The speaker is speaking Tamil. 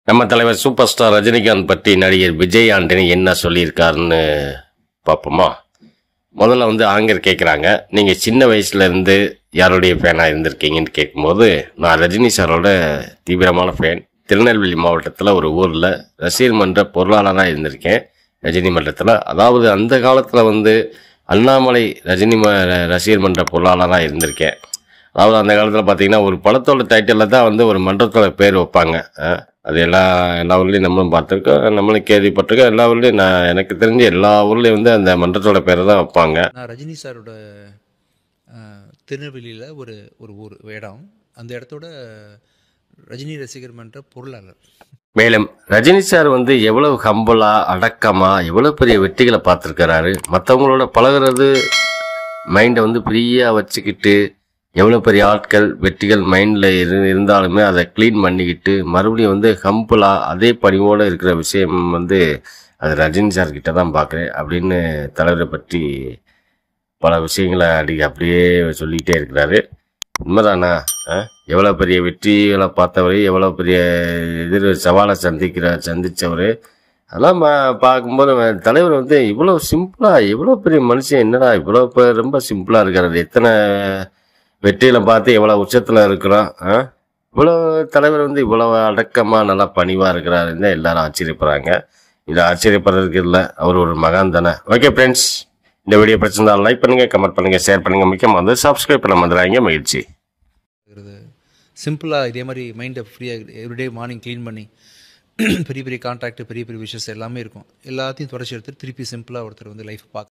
நம்ம தலைவர் சூப்பர் ஸ்டார் ரஜினிகாந்த் பற்றி நடிகர் விஜய் ஆண்டனி என்ன சொல்லியிருக்காருன்னு பார்ப்போமா? முதல்ல ஆங்கர் கேட்குறாங்க, நீங்கள் சின்ன வயசுலேருந்து யாருடைய ஃபேனாக இருந்திருக்கீங்கன்னு கேட்கும்போது, நான் ரஜினி சாரோட தீவிரமான ஃபேன். திருநெல்வேலி மாவட்டத்தில் ஒரு ஊரில் ரசிகர் மன்ற பொருளாளராக இருந்திருக்கேன். ரஜினி மன்றத்தில், அதாவது அந்த காலத்தில் அண்ணாமலை ரசிகர் மன்ற பொருளாளராக இருந்திருக்கேன். அதாவது அந்த காலத்தில் பார்த்தீங்கன்னா ஒரு படத்தோட டைட்டிலில் தான் ஒரு மன்றத்தோட பேர் வைப்பாங்க. அது எல்லா ஊர்லேயும் நம்மளும் பார்த்துருக்கோம், நம்மளும் கேள்விப்பட்டிருக்கோம். எல்லா ஊர்லேயும் எனக்கு தெரிஞ்ச எல்லா ஊர்லேயும் அந்த மன்றத்தோட பேரை தான் வைப்பாங்க. நான் ரஜினி சாரோட திருநெல்வேலியில் ஒரு ஒரு ஊர் இடம், அந்த இடத்தோட ரஜினி ரசிகர் மன்ற பொருளாளர். மேலும் ரஜினி சார் எவ்வளவு ஹம்பிளா அடக்கமா எவ்வளவு பெரிய வெற்றிகளை பார்த்துருக்கிறாரு. மற்றவங்களோட பழகிறது மைண்டை ஃப்ரீயாக வச்சுக்கிட்டு, எவ்வளோ பெரிய ஆட்கள் வெற்றிகள் மைண்டில் இருந்தாலுமே அதை க்ளீன் பண்ணிக்கிட்டு மறுபடியும் ஹம்பிளாக அதே பணிவோடு இருக்கிற விஷயம் அது ரஜினி சார்கிட்ட தான் பார்க்குறேன் அப்படின்னு தலைவரை பற்றி பல விஷயங்களை அப்படியே சொல்லிக்கிட்டே இருக்கிறாரு. உண்மைதானா? எவ்வளோ பெரிய வெற்றிகளை பார்த்தவர், எவ்வளோ பெரிய சவாலை சந்தித்தவர், அதெல்லாம் பார்க்கும்போது தலைவர் இவ்வளோ சிம்பிளாக, எவ்வளோ பெரிய மனுஷன், என்னடா இவ்வளோ ரொம்ப சிம்பிளாக இருக்கிறாரு. எத்தனை வெற்றியில பார்த்து எவ்வளவு உச்சத்துல இருக்கிறோம். இவ்வளோ தலைவர் இவ்வளவு அடக்கமா நல்லா பணிவா இருக்கிறாருன்னு எல்லாரும் ஆச்சரியப்படுறாங்க. இது ஆச்சரியப்படுறதுக்கு இல்லை, அவர் ஒரு மகான் தானே. ஓகே ஃப்ரெண்ட்ஸ், இந்த வீடியோ பிடிச்சிருந்தா லைக் பண்ணுங்க, கமெண்ட் பண்ணுங்க, ஷேர் பண்ணுங்க, முக்கியமாக சப்ஸ்கிரைப் பண்ண வந்துடுறாங்க. மகிழ்ச்சி. சிம்பிளாக இதே மாதிரி மைண்டை ஃப்ரீயாக எவ்ரிடே மார்னிங் க்ளீன் பண்ணி பெரிய பெரிய கான்ட்ராக்ட், பெரிய பெரிய விஷஸ் எல்லாமே இருக்கும், எல்லாத்தையும் தொடச்சி எடுத்துட்டு திருப்பி சிம்பிளாக ஒருத்தர் லைஃப் பார்க்க